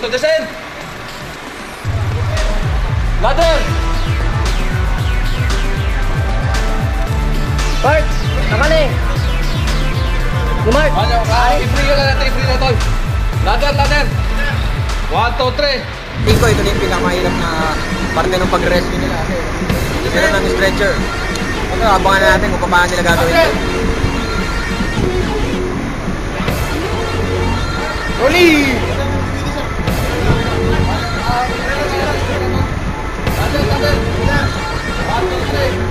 to descend. Ladder. Bart, naman eh. Lumart. I-free na natin, i-free na tol. Ladder, ladder. 1, 2, 3. Tingin ko ito na yung pinakamahirap na parte ng pag-rescue nila. Sila ng stretcher. Ito, abangan na natin kung paano nila gagawin ito. Rolly! Ladder, ladder. 1, 2, 3.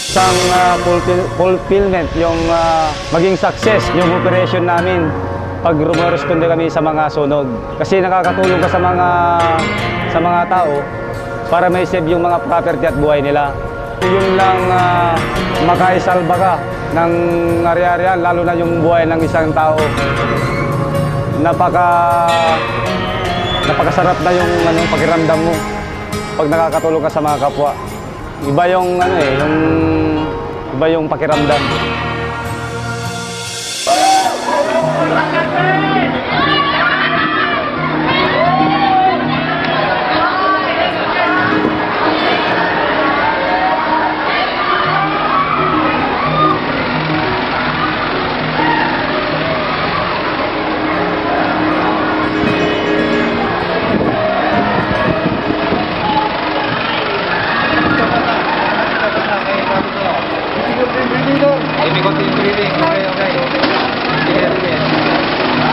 Isang fulfillment, yung maging success yung operation namin pag rumoresponde kami sa mga sunog. Kasi nakakatulong ka sa mga tao para may save yung mga property at buhay nila. Yung lang makaisalba ka ng ari-arian, lalo na yung buhay ng isang tao. Napakasarap na yung pakiramdam mo pag nakakatulong ka sa mga kapwa. Iba yung iba yung pakiramdam.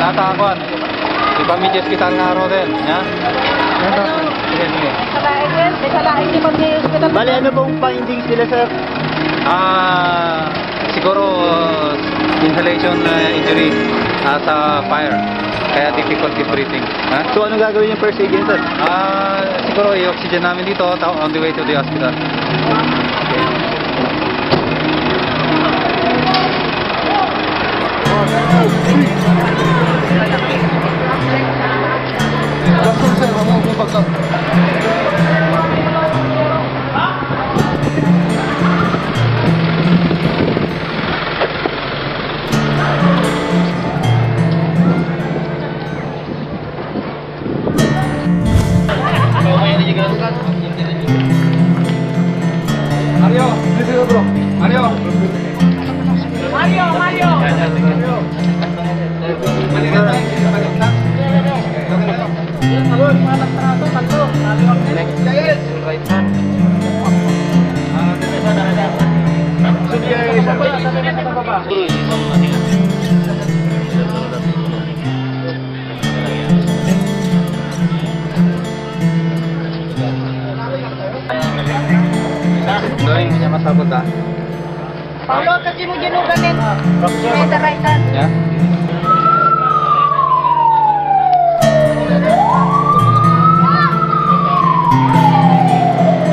Tatakon. Ipamidya hospital nga ro din, ya? Sige, sige. Salain din pag hospital. Bali, ano pong findings nila, sir? Siguro inhalation injury sa fire. Kaya difficulty breathing. So, ano gagawin yung first aid yun, sir? Siguro i-oxygen namin dito on the way to the hospital. Mario, dito bro. Mario. Mario, Mario. Hindi niya masabot ha. Paulo, kasi mo ginuganin. May the right hand. Yeah?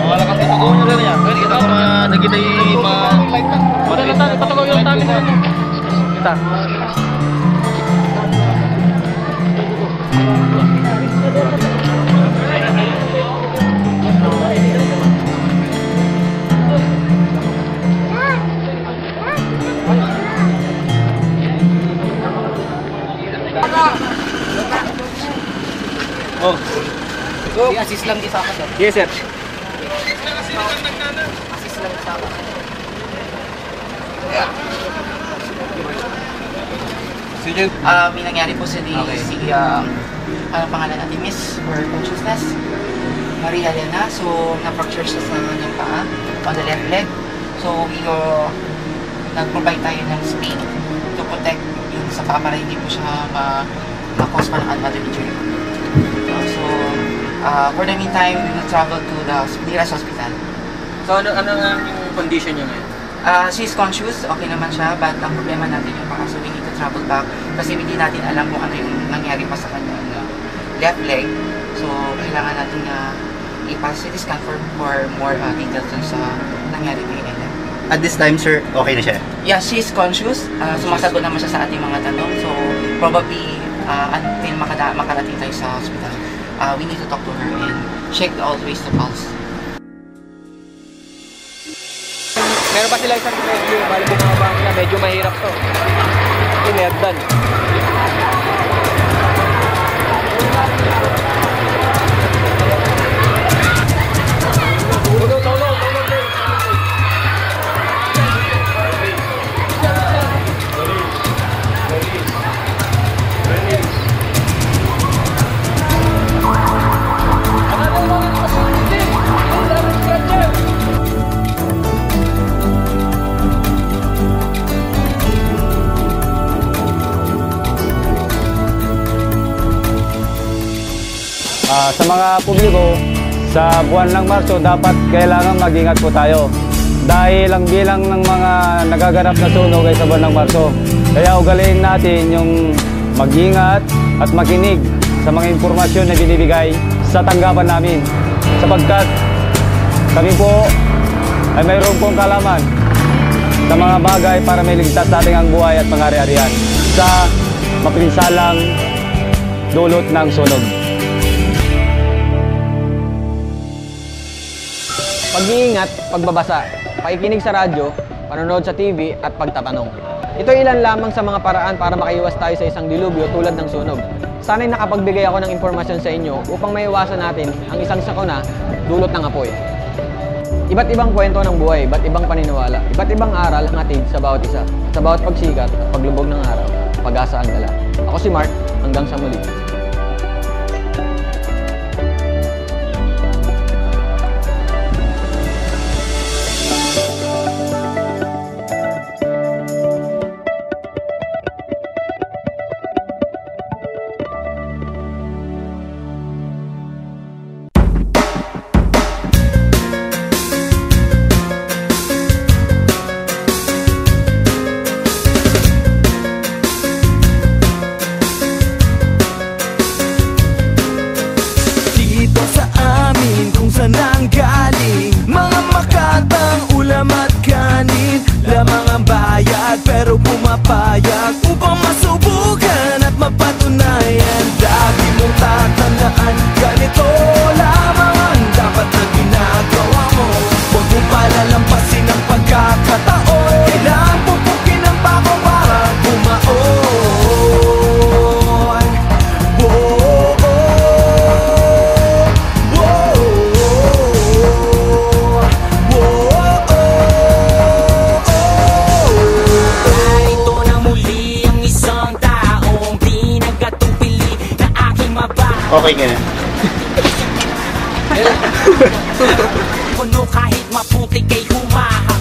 Wala kasi tugaw nyo rin yan. Pwede kita ko nagkita yung Patagaw yung tamin na ano. Kita. Oh. I-assist lang isa ka, sir. Yes, sir. Assist lang isa ka. May nangyari po si ano pangalan natin, Miss for Consciousness, Maria Elena. So, na-fracture siya sa kanyang paa on the left leg. So, nag-provide tayo ng speed to protect yung sa paa para hindi po siya ma-cause pa ng another injury. For the meantime, we will travel to the nearest hospital. So, ano yung condition niya ngayon? She's conscious, okay naman siya, but ang problema natin yung paa, so we need to travel back kasi hindi natin alam kung ano yung nangyari pa sa kanyang left leg. So, kailangan natin i-CT scan for more details dun sa nangyari kay Ella. At this time, sir, okay na siya? Yeah, she's conscious. Sumasagot naman siya sa ating mga tanong. So, probably until makarating tayo sa hospital, we need to talk to her and check always the pulse. Meron pa sila isang rescue, bali bumaba nila, medyo mahirap to. Inerdal. Sa mga publiko, sa buwan ng Marso, dapat kailangan mag-ingat po tayo. Dahil ang bilang ng mga nagaganap na sunog ay sa buwan ng Marso. Kaya ugaliin natin yung mag-ingat at makinig sa mga impormasyon na binibigay sa tanggapan namin. Sapagkat kami po ay mayroon pong kalaman sa mga bagay para may ligtas natin ang buhay at pang-ari-arian sa mapinsalang dulot ng sunog. Pag-iingat, pagbabasa, pakikinig sa radyo, panonood sa TV at pagtatanong. Ito ilan lamang sa mga paraan para makaiwas tayo sa isang dilubyo tulad ng sunog. Sana'y nakapagbigay ako ng impormasyon sa inyo upang maiwasan natin ang isang sakuna dulot ng apoy. Iba't ibang kwento ng buhay, iba't ibang paniniwala, iba't ibang aral ang hatid sa bawat isa. At sa bawat pagsikat at paglubog ng araw, pag-asa ang dala. Ako si Mark, hanggang sa muli. Mga makatang ulam at kanin, lamang ang bayad pero pumapayag upang masubukan at mapatunayan. Lagi mong tatandaan, ganito lamang ang dapat na ginagawa mo. Huwag mong palalampasin ang pagkakataon, kailangan pupukin ang bako para bumaon. Okay ka na? Puno kahit maputi kay humaha.